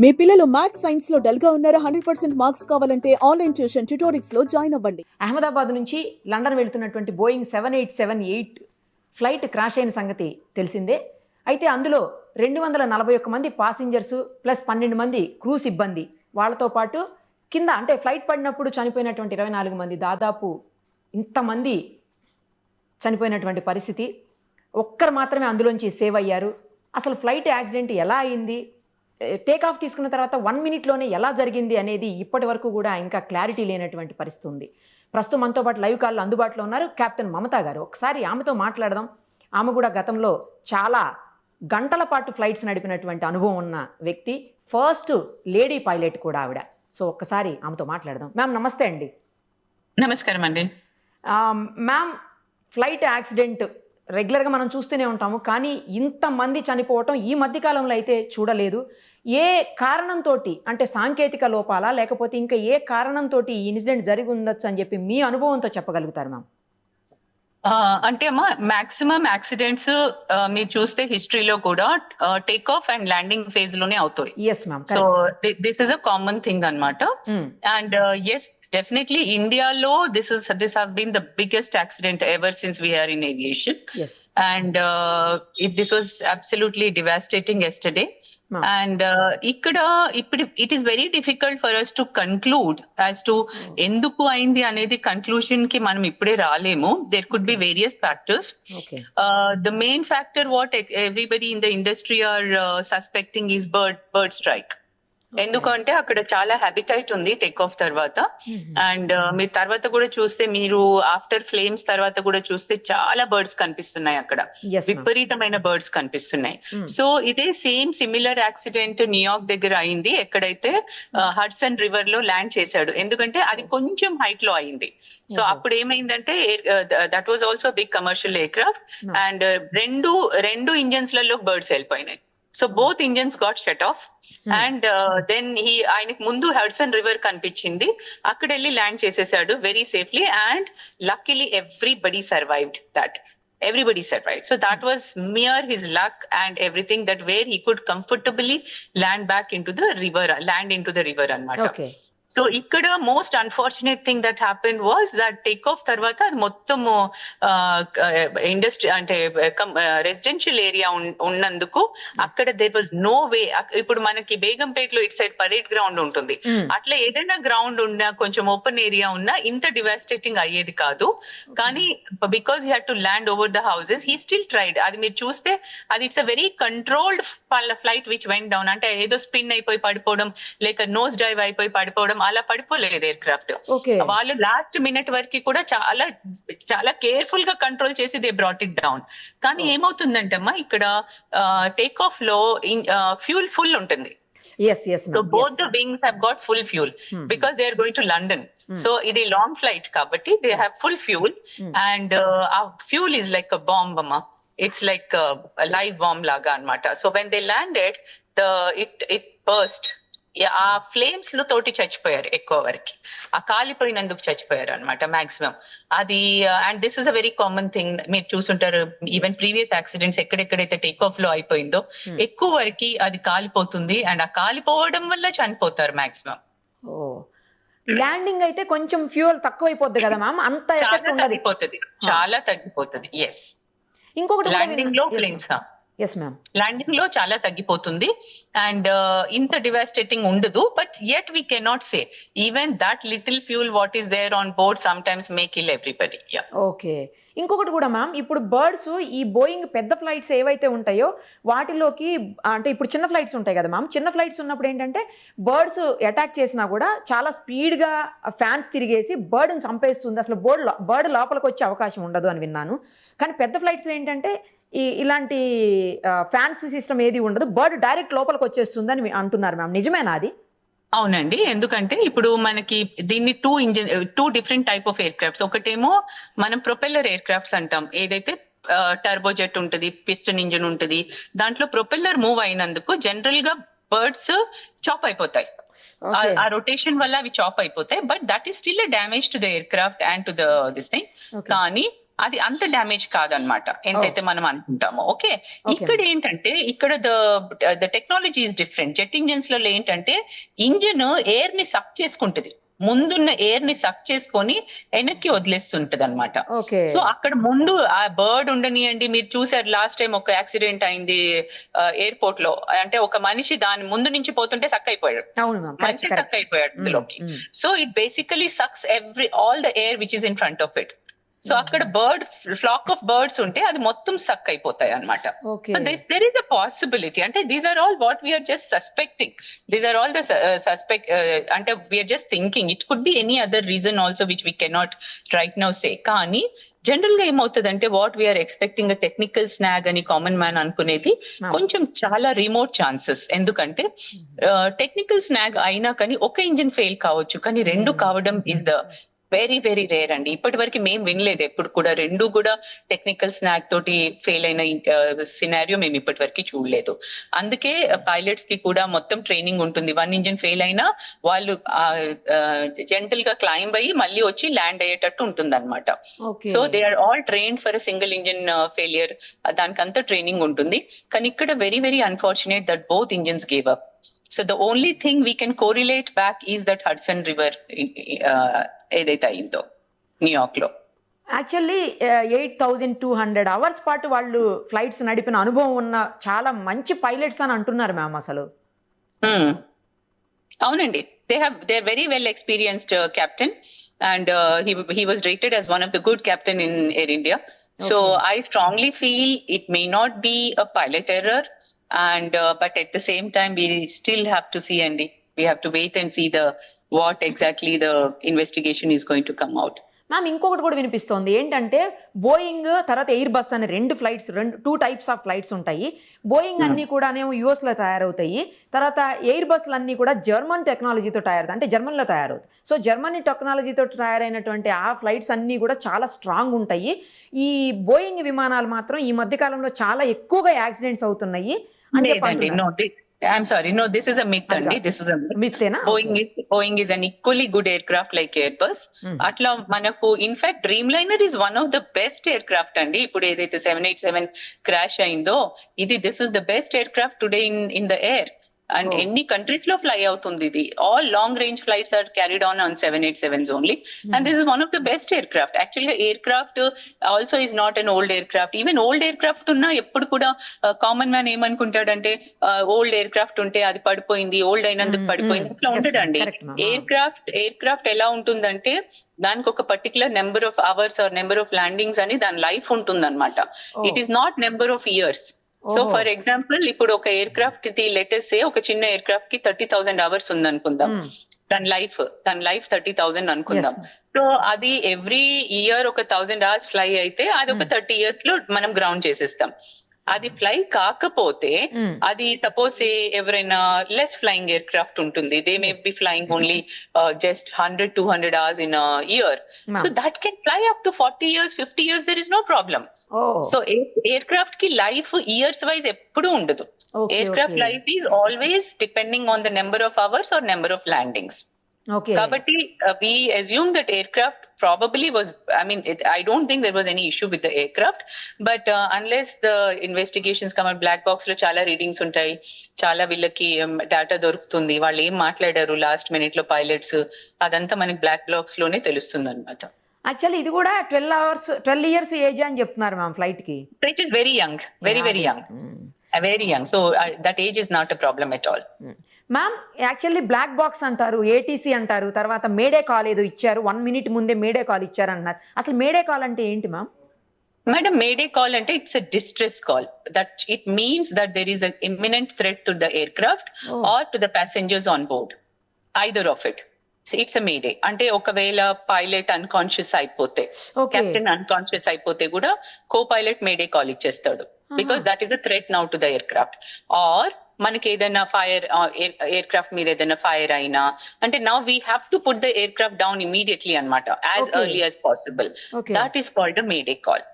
మీ పిల్లలు maths science లో dull గా ఉన్నారా? 100% మార్క్స్ కావాలంటే ఆన్లైన్ ట్యూషన్ ట్యుటోరిక్స్ లో జాయిన్ అవ్వండి. అహ్మదాబాద్ నుంచి లండన్ వెళ్తున్నటువంటి బోయింగ్ 7878 ఫ్లైట్ క్రాష్ అయిన సంగతి తెలిసిందే. అయితే అందులో 241 మంది పాసింజర్స్ ప్లస్ 12 మంది క్రూ సిబ్బంది, వాళ్ళతో పాటు కింద అంటే ఫ్లైట్ పడినప్పుడు చనిపోయినటువంటి 24 మంది, దాదాపు ఇంతమంది చనిపోయినటువంటి పరిస్థితి. ఒక్కరు మాత్రమే అందులోంచి సేవ్ అయ్యారు. అసలు ఫ్లైట్ యాక్సిడెంట్ ఎలా అయింది, టేక్ ఆఫ్ తీసుకున్న తర్వాత 1 మినిట్లోనే ఎలా జరిగింది అనేది ఇప్పటి వరకు కూడా ఇంకా క్లారిటీ లేనటువంటి పరిస్థితి ఉంది. ప్రస్తుతం మనతో పాటు లైవ్ కాల్లో అందుబాటులో ఉన్నారు కెప్టెన్ మమతా గారు. ఒకసారి ఆమెతో మాట్లాడదాం. ఆమె కూడా గతంలో చాలా గంటల పాటు ఫ్లైట్స్ నడిపినటువంటి అనుభవం ఉన్న వ్యక్తి, ఫస్ట్ లేడీ పైలట్ కూడా ఆవిడ. సో ఒక్కసారి ఆమెతో మాట్లాడదాం. మ్యామ్ నమస్తే అండి. నమస్కారం అండి. మ్యామ్, ఫ్లైట్ యాక్సిడెంట్ రెగ్యులర్గా మనం చూస్తూనే ఉంటాము, కానీ ఇంతమంది చనిపోవటం ఈ మధ్యకాలంలో అయితే చూడలేదు. ఏ కారణంతో, అంటే సాంకేతిక లోపాలా లేకపోతే ఇంకా ఏ కారణంతో ఈ ఇన్సిడెంట్ జరిగి ఉండొచ్చు అని చెప్పి మీ అనుభవంతో చెప్పగలుగుతారు మ్యామ్? అంటే అమ్మా, మాక్సిమం యాక్సిడెంట్స్ మీరు చూస్తే హిస్టరీలో కూడా take off and landing phase లోనే అవుతాయి. Yes ma'am. So this is a common thing అన్నమాట. And yes, definitely India law, this has been the biggest accident ever since we are in aviation. Yes. And this was absolutely devastating yesterday. And ikkada it is very difficult for us to conclude as to enduku ayindi anedi conclusion ki manam ippude raalemo. There could be various factors. Okay. The main factor what everybody in the industry are suspecting is bird strike. ఎందుకంటే అక్కడ చాలా habitat ఉంది take off తర్వాత. And మీరు తర్వాత కూడా చూస్తే, మీరు ఆఫ్టర్ ఫ్లేమ్స్ తర్వాత కూడా చూస్తే చాలా బర్డ్స్ కనిపిస్తున్నాయి అక్కడ, విపరీతమైన బర్డ్స్ కనిపిస్తున్నాయి. సో ఇదే సేమ్ సిమిలర్ యాక్సిడెంట్ న్యూయార్క్ దగ్గర అయింది, ఎక్కడైతే హడ్సన్ రివర్ లో ల్యాండ్ చేశాడు. ఎందుకంటే అది కొంచెం హైట్ లో అయింది. సో అప్పుడు ఏమైందంటే, that was also big commercial aircraft, and రెండు ఇంజన్స్ లలో బర్డ్స్ వెళ్ళిపోయినాయి. So both engines got shut off. And then ఆయనకు ముందు హడ్సన్ రివర్ కనిపించింది, అక్కడ వెళ్ళి ల్యాండ్ చేసేసాడు very safely. And luckily everybody survived that. Everybody survived. So that was mere his luck and everything, that where he could comfortably land into the river annamata. Okay. So ఇక్కడ most unfortunate thing that happen was that take off తర్వాత అది మొత్తము industry అంటే residential area ఉన్నందుకు అక్కడ there was no way. ఇప్పుడు మనకి బేగంపేటలో ఇటు సైడ్ పరేడ్ గ్రౌండ్ ఉంటుంది, అట్లా ఏదైనా గ్రౌండ్ ఉన్నా, కొంచెం ఓపెన్ ఏరియా ఉన్నా ఇంత డివాస్టేటింగ్ అయ్యేది కాదు. కానీ because he had to land over the houses, he still tried. అది మీరు చూస్తే అది it's a very controlled flight which vent down. అంటే ఏదో స్పిన్ అయిపోయి పడిపోవడం, లేక నోస్ డైవ్ అయిపోయి పడిపోవడం అలా పడిపోలేదు ఎయిర్ క్రాఫ్ట్. వాళ్ళు లాస్ట్ మినిట్ వరకు కూడా చాలా చాలా కేర్ఫుల్ గా కంట్రోల్ చేసి దే బ్రాట్ ఇట్ డౌన్. కానీ ఏమవుతుందంటే అమ్మా, ఇక్కడ టేక్ ఆఫ్ లో ఫ్యూల్ ఫుల్ ఉంటుంది. So both the wings have got full fuel because they are going to London. So ఇది long flight kabatti they have full fuel. And our fuel is like a bomb amma. It's like a live bomb laga anamata. So when they landed, it burst. ఆ flames లో తోటి చచ్చిపోయారు ఎక్కువ వరకు, ఆ కాలిపోయినందుకు చచ్చిపోయారు అనమాట మాక్సిమం. అది and this is a very common thing. మీరు చూసుంటారు, ఈవెన్ ప్రీవియస్ యాక్సిడెంట్స్ ఎక్కడెక్కడైతే టేక్ ఆఫ్ లో అయిపోయిందో ఎక్కువ వరకు అది కాలిపోతుంది, అండ్ ఆ కాలిపోవడం వల్ల చనిపోతారు మాక్సిమం. ల్యాండింగ్ అయితే కొంచెం ఫ్యూయల్ తక్కువ అయిపోద్ది కదా మ్యామ్, అంత తగ్గిపోతుంది, చాలా తగ్గిపోతుంది. ఎస్, ఇంకొకటి ల్యాండింగ్ లో ఫ్లేమ్స్ ల్యాండింగ్ లో చాలా తగ్గిపోతుంది. అండ్ ఇంత డివాస్టేటింగ్ ఉండదు. But yet we cannot say even that little fuel what is there on board sometimes may kill everybody. Okay. ఇంకొకటి కూడా మ్యామ్, ఇప్పుడు బర్డ్స్ ఈ బోయింగ్ పెద్ద ఫ్లైట్స్ ఏవైతే ఉంటాయో వాటిలోకి, అంటే ఇప్పుడు చిన్న ఫ్లైట్స్ ఉంటాయి కదా మ్యామ్, చిన్న ఫ్లైట్స్ ఉన్నప్పుడు ఏంటంటే బర్డ్స్ అటాక్ చేసినా కూడా చాలా స్పీడ్గా ఫ్యాన్స్ తిరిగేసి బర్డ్ని చంపేస్తుంది, అసలు బర్డ్ లోపలికి వచ్చే అవకాశం ఉండదు అని విన్నాను. కానీ పెద్ద ఫ్లైట్స్ ఏంటంటే ఇలాంటి ఫ్యాన్స్ సిస్టమ్ ఏది ఉండదు, బర్డ్ డైరెక్ట్ లోపలికి వచ్చేస్తుంది అని అంటున్నారు మ్యామ్, నిజమేనా అది? అవునండి, ఎందుకంటే ఇప్పుడు మనకి దీన్ని two different type of air crafts. ఒకటేమో మనం ప్రొపెల్లర్ ఎయిర్ క్రాఫ్ట్స్ అంటాం, ఏదైతే టర్బోజెట్ ఉంటుంది, పిస్టన్ ఇంజిన్ ఉంటుంది. దాంట్లో ప్రొపెల్లర్ మూవ్ అయినందుకు జనరల్ గా బర్డ్స్ చాప్ అయిపోతాయి, ఆ రొటేషన్ వల్ల అవి చాప్ అయిపోతాయి. But that is still damage to the air craft and to this thing. కానీ అది అంత డ్యామేజ్ కాదనమాట ఎంతైతే మనం అనుకుంటామో. Okay, Okay. ఇక్కడ ఏంటంటే ఇక్కడ the technology is different. Jet engines లో ఏంటంటే ఇంజిన్ ఎయిర్ ని సక్ చేసుకుంటది, ముందున్న ఎయిర్ ని సక్ చేసుకొని వెనక్కి వదిలేస్తుంటది అనమాట. ఓకే. సో అక్కడ ముందు ఆ బర్డ్ ఉండనియండి, మీరు చూసారు లాస్ట్ టైం ఒక యాక్సిడెంట్ అయింది ఎయిర్పోర్ట్ లో, అంటే ఒక మనిషి దాని ముందు నుంచి పోతుంటే సక్ అయిపోయాడు, అవును మ్యామ్, మనిషి సక్ అయిపోయాడు అందులోకి. So it basically sucks all the air which is in front of it. So అక్కడ ఫ్లాక్ ఆఫ్ బర్డ్స్ ఉంటే అది మొత్తం సక్ అయిపోతాయి అనమాట. దెర్ ఈస్ అ పాసిబిలిటీ, అంటే these are all what we are just suspecting, these are all the suspect, అంటే we are just thinking it could be any other reason also which we cannot right now say. కానీ జనరల్ గా ఏమవుతుందంటే what we are expecting a technical snag అని common man అనుకునేది కొంచెం చాలా remote chances. ఎందుకంటే టెక్నికల్ స్నాగ్ అయినా కానీ ఒక ఇంజిన్ ఫెయిల్ కావచ్చు, కానీ రెండు కావడం is the very very rare అండి. ఇప్పటి వరకు మేము వినలేదు ఎప్పుడు కూడా రెండు కూడా టెక్నికల్ స్నాగ్ తోటి ఫెయిల్ అయిన సినారియో మేము ఇప్పటి వరకు చూడలేదు. అందుకే పైలట్స్ కి కూడా మొత్తం ట్రైనింగ్ ఉంటుంది. వన్ ఇంజిన్ ఫెయిల్ అయినా వాళ్ళు జెంటల్ గా క్లైంబ్ అయ్యి మళ్ళీ వచ్చి ల్యాండ్ అయ్యేటట్టు ఉంటుంది అనమాట. So they are all trained for a single engine failure, దానికి అంతా ట్రైనింగ్ ఉంటుంది. కానీ ఇక్కడ very very unfortunate that both engines gave up. So the only thing we can correlate back is that Hudson River ఏదైతే అయిందో New York లో. Actually 8,200 hours పాటు వాళ్ళు ఫ్లైట్స్ నడిపిన అనుభవం ఉన్న చాలా మంచి పైలట్స్ అని అంటున్నారు మ్యామ్ అసలు. అవునండి, they are very well experienced captain, and he was rated as one of the good captain in Air India. So I strongly feel it may not be a pilot error, and but at the same time we still have to see, and we have to wait and see what exactly the investigation is going to come out. Ma'am ఇంకొకటి కూడా వినిపిస్తోంది ఏంటంటే Boeing తర్వాత air bus అనే two types of flights ఉంటాయి. Boeing అన్ని కూడానేమో US లో తయారవుతాయి, తర్వాత ఎయిర్ బస్లు అన్ని కూడా జర్మన్ టెక్నాలజీతో తయారవుతాయి, అంటే జర్మన్లో తయారవుతాయి. సో జర్మనీ టెక్నాలజీతో తయారైనటువంటి ఆ ఫ్లైట్స్ అన్ని కూడా చాలా స్ట్రాంగ్ ఉంటాయి. ఈ బోయింగ్ విమానాలు మాత్రం ఈ మధ్య కాలంలో చాలా ఎక్కువగా యాక్సిడెంట్స్ అవుతున్నాయి అని చెప్పి. I'm sorry, no, this is a myth andi. This is a myth. Boeing is an equally good aircraft like Airbus. Atla manaku in fact Dreamliner is one of the best aircraft andi. Ippudu edaithe 787 crash aindo, this is the best aircraft today in the air. And any countries lo fly avutundi idi. All long range flights are carried on 787s only. And this is one of the best aircraft. Actually aircraft also is not an old aircraft. Even old aircraft unna eppudu kuda common man em anukuntadante old aircraft unte adi padipoyindi, old ainanduku padipoyindi atla undadandi. Aircraft ela untundante దానికి ఒక particular number of hours are number of landings అని దాని life ఉంటుంది అనమాట. It is not number of years. So for example ఇప్పుడు ఒక aircraft కి latest సే ఒక చిన్న ఎయిర్క్రాఫ్ట్ కి 30,000 అవర్స్ ఉంది అనుకుందాం, దాని లైఫ్ 30,000 అనుకుందాం. సో అది ఎవ్రీ ఇయర్ ఒక 1,000 అవర్స్ ఫ్లై అయితే అది ఒక 30 years లో మనం గ్రౌండ్ చేసేస్తాం. అది ఫ్లై కాకపోతే అది సపోజ్ ఎవరైనా లెస్ ఫ్లయింగ్ ఎయిర్ క్రాఫ్ట్ ఉంటుంది, they may be flying only just 100-200 hours in a year. So that can fly up to 40 years, 50 years, there is no problem. So aircraft ki life years wise eppudu undadu. Aircraft life is always depending on the number of hours or number of landings. Kabatti we assume that aircraft probably was, I don't think there was any issue with the aircraft, but unless the investigations come out, black box lo chala readings untai, chala villaki data dorukutundi, vallu em maatlaadaru last minute lo pilots, adantha manaki black box lone telustundi annamata. Actually ఇది కూడా 12 years age అని చెప్తున్నారు ma'am flight కి, which is very young, very young. So that age is not a problem at all. Ma'am actually black box అంటారు, ATC అంటారు, తర్వాత May Day call ఏదో ఇచ్చారు, 1 minute ముందే మేడే కాల్ ఇచ్చారు అన్నారు. అసలు మేడే కాల్ అంటే ఏంటి ma'am? Madam, mayday call ante it's a distress call. That it means that there is an imminent threat to the aircraft or to the passengers on board, either of it. So it's a mayday. Ante okavela pilot unconscious అయిపోతే, captain unconscious అయిపోతే కూడా co-pilot mayday call ఇచ్చేస్తాడు, because that is a threat now to the aircraft. Or మనకి ఏదైనా fire aircraft మీద ఏదైనా fire అయినా అంటే now we have to put the aircraft down immediately అనమాట, as early as possible. That is called the mayday call.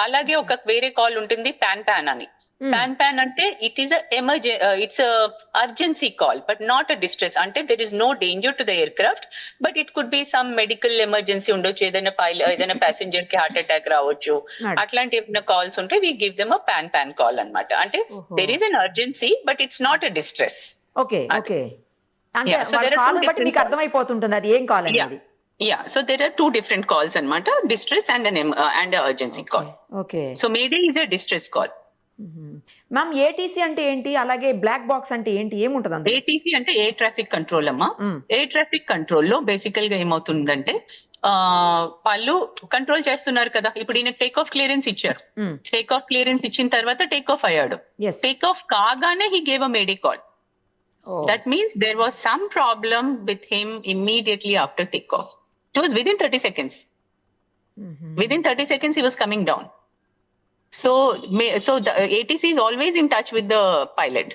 అలాగే ఒక వేరే కాల్ ఉంటుంది పాన్ అని. Pan అంటే it is a it's a urgency call but not a distress. అంటే there is no danger to the aircraft but it could be some medical emergency ఉండొచ్చు, ఏదైనా ఏదైనా passenger కి హార్ట్ అటాక్ రావచ్చు, అట్లాంటి ఏమైనా కాల్స్ ఉంటే we give them a pan call అన్నమాట. అంటే there is an urgency but it's not a distress. Okay okay అంటే Yeah, so there are call two బట్టి different మీకు calls. అర్థమైపోతుంటుంది అది ఏం కాల్ అనేది. Yeah, so there are two different calls అన్నమాట, distress and an urgency call. Okay So Mayday is a distress call. Ma'am ATC అంటే ఏంటి, అలాగే బ్లాక్ బాక్స్ అంటే ఏంటి, ఏముంటది అందులో? ఏటీసీ అంటే ఎయిర్ ట్రాఫిక్ కంట్రోల్ అమ్మా. Mm. ఎయిర్ ట్రాఫిక్ కంట్రోల్ లో బేసికల్ గా ఏమవుతుందంటే వాళ్ళు కంట్రోల్ చేస్తున్నారు కదా, ఇప్పుడు ఈయన టేక్ ఆఫ్ క్లియరెన్స్ ఇచ్చారు, టేక్ ఆఫ్ క్లియరెన్స్ ఇచ్చిన తర్వాత టేక్ ఆఫ్ అయ్యాడు, ఎస్ టేక్ ఆఫ్ కాగానే he gave a May Day call. That means there was some problem with him immediately after takeoff. It was within 30 seconds. Within 30 seconds he was coming down. So the ATC is always in touch with the pilot.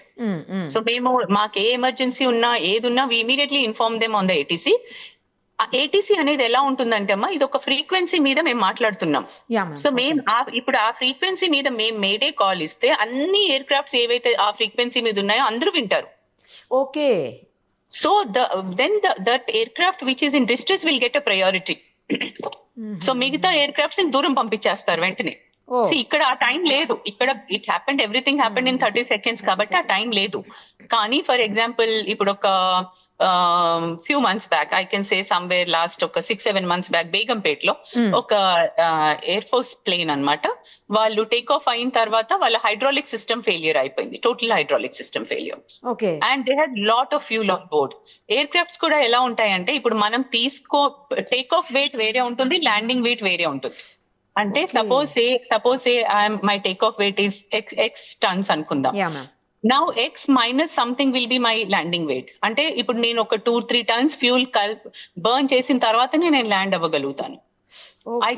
So మేము మాకు ఏ emergency ఉన్నా ఏది ఉన్నా we immediately inform them on the ATC. ఆ ATC అనేది ఎలా ఉంటుందంటే అమ్మా, ఇది ఒక ఫ్రీక్వెన్సీ మీద మేము మాట్లాడుతున్నాం. సో మేము ఇప్పుడు ఆ ఫ్రీక్వెన్సీ మీద మేము మేడే కాల్ ఇస్తే అన్ని ఎయిర్ క్రాఫ్ట్స్ ఏవైతే ఆ ఫ్రీక్వెన్సీ మీద ఉన్నాయో అందరూ వింటారు. Okay So that aircraft which is in distress will get a priority. So మిగతా aircrafts ని దూరం పంపించేస్తారు వెంటనే. See, ఇక్కడ ఆ టైం లేదు, ఇక్కడ it happened, everything happened in 30 seconds కాబట్టి ఆ టైం లేదు. కానీ ఫర్ ఎగ్జాంపుల్ ఇప్పుడు ఒక few months back, I can say somewhere last ఒక 6-7 months బ్యాక్ బేగంపేట్ లో ఒక ఎయిర్ ఫోర్స్ ప్లేన్ అన్నమాట, వాళ్ళు టేక్ ఆఫ్ అయిన తర్వాత వాళ్ళ హైడ్రాలిక్ సిస్టమ్ ఫెయిలియర్ అయిపోయింది, total hydraulic system failure. Okay and they had lot of fuel on board. Air crafts కూడా ఎలా ఉంటాయంటే ఇప్పుడు మనం టేక్ ఆఫ్ వెయిట్ వేరే ఉంటుంది, ల్యాండింగ్ వెయిట్ వేరే ఉంటుంది. అంటే suppose my take off weight is X tons అనుకుందాం. Now X minus something will be my landing weight. అంటే ఇప్పుడు నేను ఒక 2-3 tons ఫ్యూల్ బర్న్ చేసిన తర్వాతనే నేను ల్యాండ్ అవ్వగలుగుతాను. I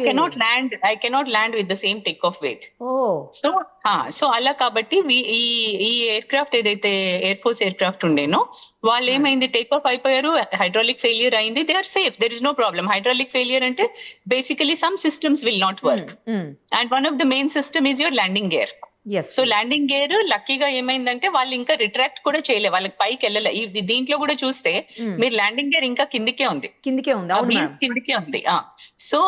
cannot land with the same takeoff weight. So అలా కాబట్టి ఈ ఎయిర్ క్రాఫ్ట్ ఏదైతే ఎయిర్ ఫోర్స్ ఎయిర్ క్రాఫ్ట్ ఉండేనో వాళ్ళు ఏమైంది, టేక్ ఆఫ్ అయిపోయారు, హైడ్రాలిక్ ఫెయిలియర్ అయింది, they are safe, there is no problem. Hydraulic failure అంటే basically some systems will not work and one of the main system is your landing gear. So landing gear లక్కీగా ఏమైందంటే వాళ్ళు ఇంకా retract కూడా చేయలే, వాళ్ళకి పైకి వెళ్ళలే. దీంట్లో కూడా చూస్తే మీరు ల్యాండింగ్ గేర్ ఇంకా కిందికే ఉంది. సో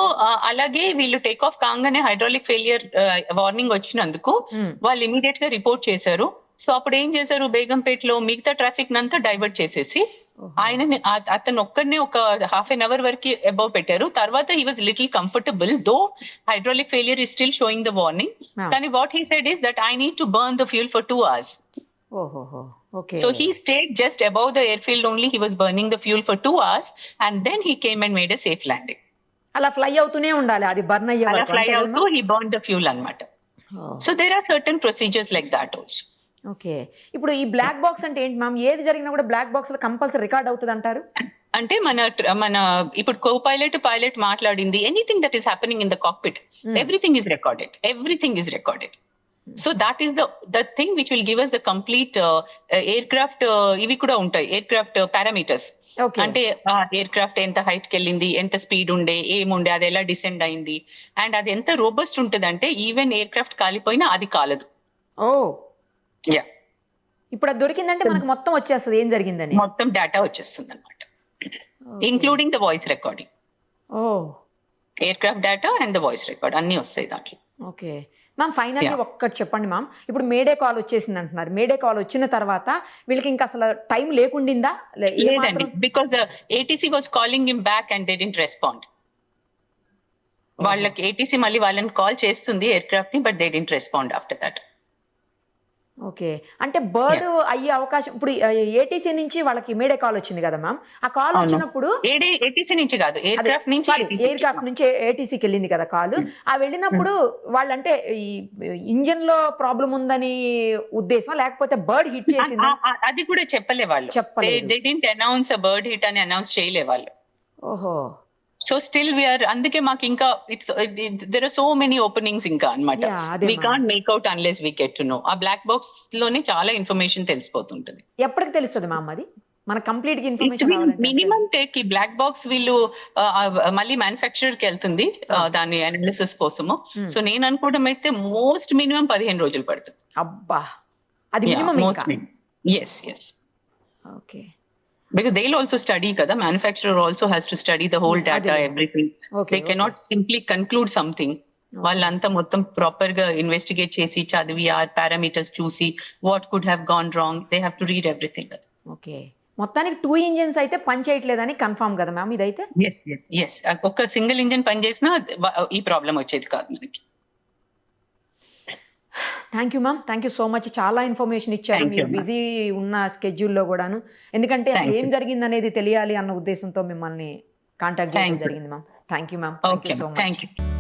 అలాగే వీళ్ళు టేక్ ఆఫ్ కాగానే హైడ్రాలిక్ ఫెయిలియర్ వార్నింగ్ వచ్చినందుకు వాళ్ళు ఇమీడియట్ గా రిపోర్ట్ చేశారు. సో అప్పుడు ఏం చేశారు, బేగంపేట్ లో మిగతా ట్రాఫిక్ నంతా డైవర్ట్ చేసేసి అతను ఒక్కడనే ఒక హాఫ్ అన్ అవర్ వరకు అబౌవ్ పెట్టారు. తర్వాత he was little comfortable though hydraulic failure is still showing the warning. కానీ what he said is that I need to burn the fuel for 2 hours. So he stayed just above the airfield only. He was burning the fuel for 2 hours and then he came and made a safe landing. అలా fly అవుతూనే ఉండాలి, అది burn అయ్యే వరకు. Fly అవుతూ he burned the fuel అన్నమాట. So there are certain procedures like that also. Okay, ఇప్పుడు ఈ బ్లాక్ బాక్స్ అంటే ఏంటి మ్యామ్? ఏది జరిగినా కూడా బ్లాక్ బాక్స్ లో కంపల్సరీ రికార్డ్ అవుతుంది అంటారు? అంటే మన ఇప్పుడు కో పైలట్ మాట్లాడింది, anything that is happening in the cockpit, everything is recorded. So that is the thing which will give us the complete air craft ఇవి కూడా ఉంటాయి, ఎయిర్ క్రాఫ్ట్ పారామీటర్స్. అంటే ఎయిర్ క్రాఫ్ట్ ఎంత హైట్ కి వెళ్ళింది, ఎంత speed ఉండే, ఏముండే, అది ఎలా డిసెండ్ అయింది, అండ్ అది ఎంత రోబస్ట్ ఉంటుంది అంటే ఈవెన్ ఎయిర్ క్రాఫ్ట్ కాలిపోయినా అది కాలదు. ఇప్పుడు అది దొరికిందంటే మనకు మొత్తం వచ్చేస్తుంది ఏం జరిగిందని, మొత్తం డేటా వచ్చేస్తుంది అనమాట, including the voice recording. Air craft data and the voice record అన్ని వస్తాయి దాంట్లో. ఓకే మ్యామ్, ఫైనల్లీ ఒక్కటి చెప్పండి మ్యామ్, ఇప్పుడు మేడే కాల్ వచ్చేసింది అంటున్నారు, మేడే కాల్ వచ్చిన తర్వాత వీళ్ళకి ఇంకా అసలు టైం లేకుండిందా? లేదండి, because ATC was calling him back and they didn't respond. వాళ్ళకి ఏటీసీ మళ్ళీ వాళ్ళని కాల్ చేస్తుంది ఎయిర్ క్రాఫ్ట్ ని, but they didn't respond after that. Okay, అంటే బర్డ్ అయ్యే అవకాశం, ఇప్పుడు ఏటీసీ నుంచి వాళ్ళకి మేడే కాల్ వచ్చింది కదా మ్యామ్, ఆ కాల్ వచ్చినప్పుడు ఏటీసీ నుంచి కాదు, ఎయిర్ క్రాఫ్ట్ నుంచి ఏటీసీకి వెళ్ళింది కదా కాల్, ఆ వెళ్ళినప్పుడు వాళ్ళంటే ఈ ఇంజన్ లో ప్రాబ్లం ఉందని ఉద్దేశం, లేకపోతే బర్డ్ హిట్ చేసింది అది కూడా చెప్పలే వాళ్ళు, they didn't announce a bird hit అని అనౌన్స్ చేయలే వాళ్ళు. ఓహో, సో స్టిల్ వీఆర్, అందుకే మాకు ఇంకా there are so many openings ఇంకా అన్నమాట, we can't make out unless we get to know. ఆ బ్లాక్ బాక్స్ లోనే చాలా ఇన్ఫర్మేషన్ తెలిసిపోతుంటది. ఎప్పటికి తెలుస్తుంది మ్యామ్ అది? మన కంప్లీట్ ఇన్ఫర్మేషన్ మినిమం టేక్ ఈ బ్లాక్ బాక్స్ వీళ్ళు మళ్ళీ మ్యానుఫ్యాక్చరర్ కి వెళ్తుంది దాని అనాలిసిస్ కోసము. సో నేను అనుకోవడం అయితే మోస్ట్ మినిమం 15 రోజులు పడుతుంది. అబ్బా, అది minimum. Yes yes, okay. because they'll also study kada, manufacturer also has to study the whole data, everything. They cannot simply conclude something. వాళ్ళంతా మొత్తం ప్రాపర్ గా ఇన్వెస్టిగేట్ చేసి చదివి ఆ పారామీటర్స్ చూసి what could have gone wrong, they have to read everything. Okay, మొత్తానికి 2 engines అయితే పని చేయట్లేదని కన్ఫర్మ్ కదా మ్యామ్ ఇదైతే? ఎస్ ఎస్ ఎస్, ఒక సింగిల్ ఇంజిన్ పని చేసినా ఈ ప్రాబ్లం వచ్చేది కాదు మనకి. Thank you ma'am, thank you so much. చాలా ఇన్ఫర్మేషన్ ఇచ్చారు మీరు బిజీ ఉన్న స్కెడ్యూల్లో కూడాను. ఎందుకంటే అసలు ఏం జరిగింది అనేది తెలియాలి అన్న ఉద్దేశంతో మిమ్మల్ని కాంటాక్ట్ చేయడం జరిగింది ma'am. Thank you ma'am, thank you so much.